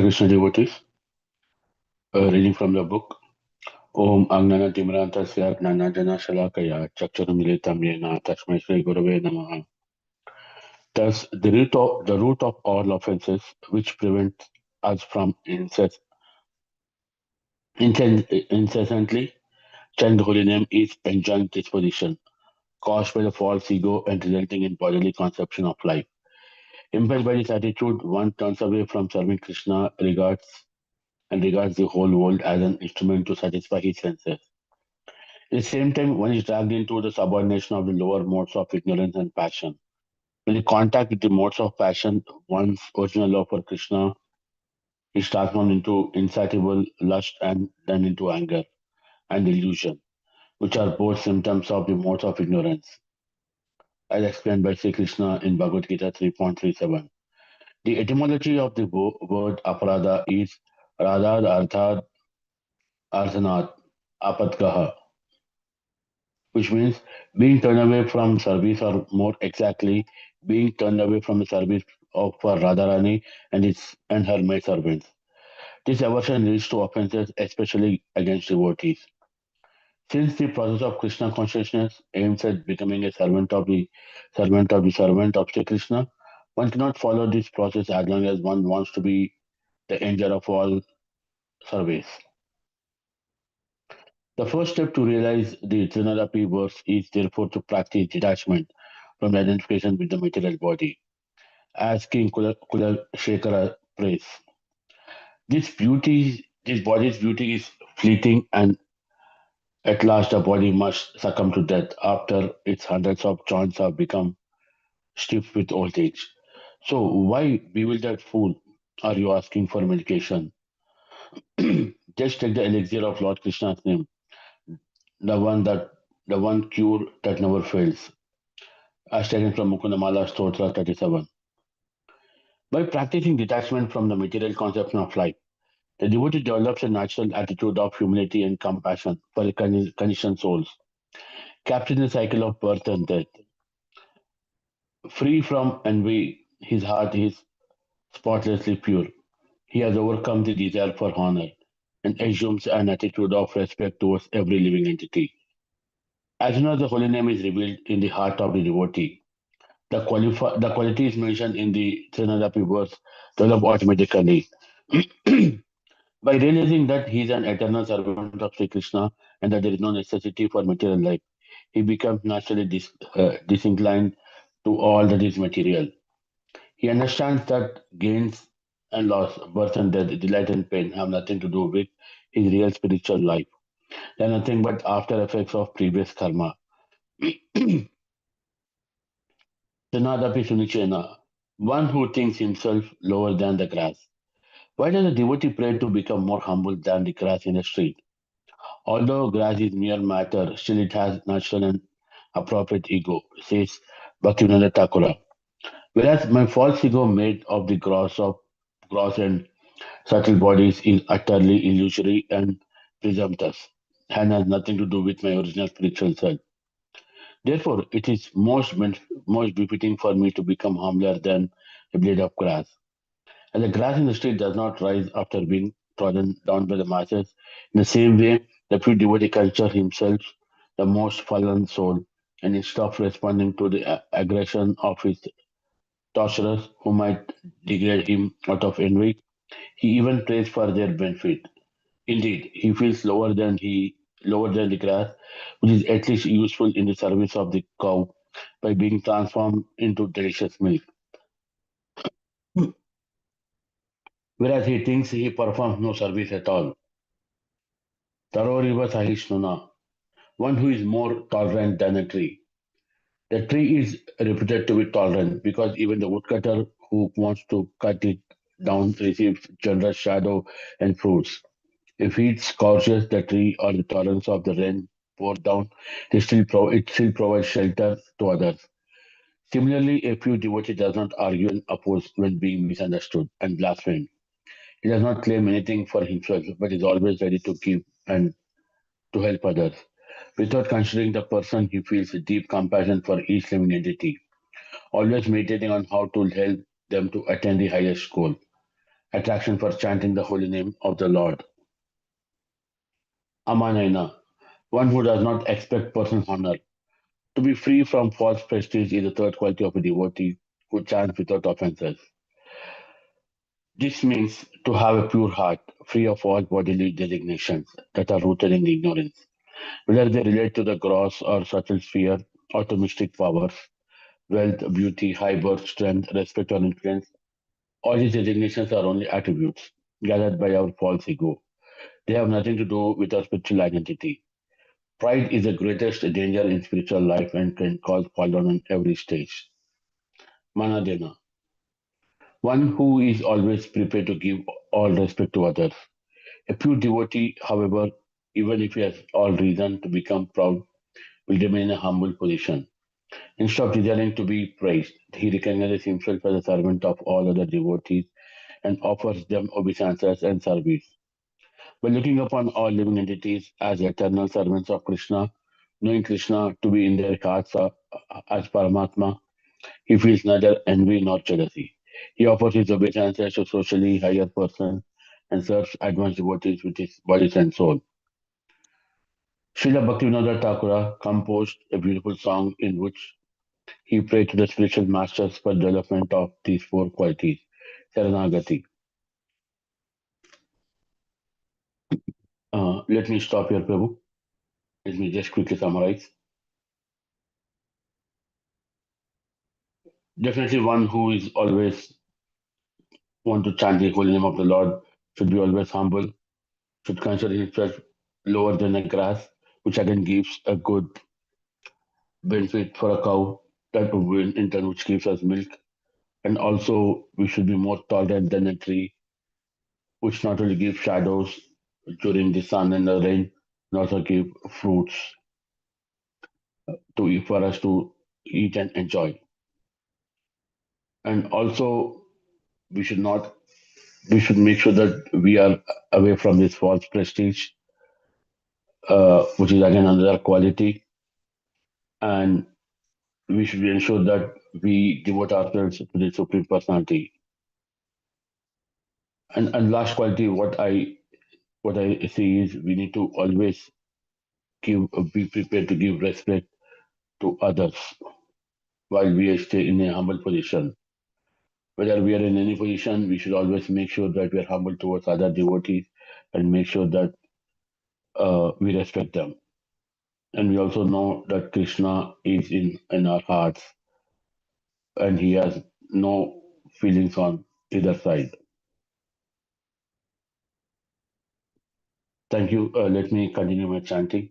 Hare Krishna devotees, reading from the book Om Agnana Timrantasya Gnanajana Shalakaya Chakcharamilitam Yena Tasmai Shri Gurave Namaha. Thus, the root of all offenses which prevent us from incessantly chanting the holy name is enjoined disposition, caused by the false ego and resulting in bodily conception of life. Impelled by this attitude, one turns away from serving Krishna regards the whole world as an instrument to satisfy his senses. At the same time, one is dragged into the subordination of the lower modes of ignorance and passion. When you contact with the modes of passion, one's original love for Krishna is transformed into insatiable lust and then into anger and illusion, which are both symptoms of the modes of ignorance, as explained by Sri Krishna in Bhagavad Gita 3.37. The etymology of the word aparada is radha arthad arthanat apatkaha, which means being turned away from service, or more exactly, being turned away from the service of Radharani and her maidservants. This aversion leads to offenses, especially against devotees. Since the process of Krishna consciousness aims at becoming a servant of Sri Krishna, one cannot follow this process as long as one wants to be the angel of all service. The first step to realize the Trinadapi verse is therefore to practice detachment from the identification with the material body. As King Kula Shekara prays, this body's beauty is fleeting, and at last the body must succumb to death after its hundreds of joints have become stiff with old age. So why bewildered fool are you asking for medication? Just take the elixir of Lord Krishna's name, the one that the one cure that never fails. As taken from Mukundamala Stotra 37. By practicing detachment from the material conception of life, the devotee develops a natural attitude of humility and compassion for the conditioned souls, capturing the cycle of birth and death. Free from envy, his heart is spotlessly pure. He has overcome the desire for honor and assumes an attitude of respect towards every living entity. As soon as the holy name is revealed in the heart of the devotee, the qualities mentioned in the Trinadapi verse develop automatically. By realizing that he is an eternal servant of Sri Krishna and that there is no necessity for material life, he becomes naturally disinclined to all that is material. He understands that gains and loss, birth and death, delight and pain have nothing to do with his real spiritual life. They are nothing but after effects of previous karma. Janadapi Sunichena, one who thinks himself lower than the grass. Why does a devotee pray to become more humble than the grass in the street? Although grass is mere matter, still it has natural and appropriate ego, says Bhaktivinoda Thakura. Whereas my false ego made of the gross and subtle bodies is utterly illusory and presumptuous, and has nothing to do with my original spiritual self. Therefore, it is most befitting for me to become humbler than a blade of grass. As the grass in the street does not rise after being trodden down by the masses, in the same way, the pure devotee culture himself, the most fallen soul, and instead of responding to the aggression of his torturers who might degrade him out of envy, he even prays for their benefit. Indeed, he feels lower than the grass, which is at least useful in the service of the cow by being transformed into delicious milk. Whereas he thinks he performs no service at all. Taroriva Sahishnuna, one who is more tolerant than a tree. The tree is reputed to be tolerant because even the woodcutter who wants to cut it down receives generous shadow and fruits. If heat scorches the tree or the torrents of the rain pour down, it still provides shelter to others. Similarly, a pure devotee does not argue and oppose when being misunderstood and blasphemed. He does not claim anything for himself, but is always ready to give and to help others. Without considering the person, he feels a deep compassion for each living entity, always meditating on how to help them to attain the highest goal. attraction for chanting the holy name of the Lord. Amanayana, one who does not expect personal honor. To be free from false prestige is the third quality of a devotee who chants without offenses. This means to have a pure heart, free of all bodily designations that are rooted in ignorance, whether they relate to the gross or subtle sphere or to mystic powers, wealth, beauty, high birth, strength, respect, or influence. All these designations are only attributes gathered by our false ego. They have nothing to do with our spiritual identity. Pride is the greatest danger in spiritual life and can cause fall down on every stage. Manadena, one who is always prepared to give all respect to others. A pure devotee, however, even if he has all reason to become proud, will remain in a humble position. Instead of desiring to be praised, he recognizes himself as a servant of all other devotees and offers them obeisances and service. By looking upon all living entities as eternal servants of Krishna, knowing Krishna to be in their hearts as Paramatma, he feels neither envy nor jealousy. He offers his obeisances to socially higher persons and serves advanced devotees with his body and soul. Srila Bhaktivinoda Thakura composed a beautiful song in which he prayed to the spiritual masters for development of these four qualities. Saranagati. Let me stop here, Prabhu. Let me just quickly summarize. Definitely one who is always want to chant the holy name of the Lord should be always humble, should consider himself lower than a grass, which again gives a good benefit for a cow that will in turn which gives us milk. And also we should be more tolerant than a tree, which not only gives shadows during the sun and the rain, and also give fruits to eat for us to eat and enjoy. And also we should not we should make sure that we are away from this false prestige, which is again another quality, and we should ensure that we devote ourselves to the supreme personality. And last quality, what I see is we need to always give be prepared to give respect to others while we stay in a humble position. Whether we are in any position, we should always make sure that we are humble towards other devotees and make sure that we respect them. And we also know that Krishna is in our hearts and he has no feelings on either side. Thank you. Let me continue my chanting.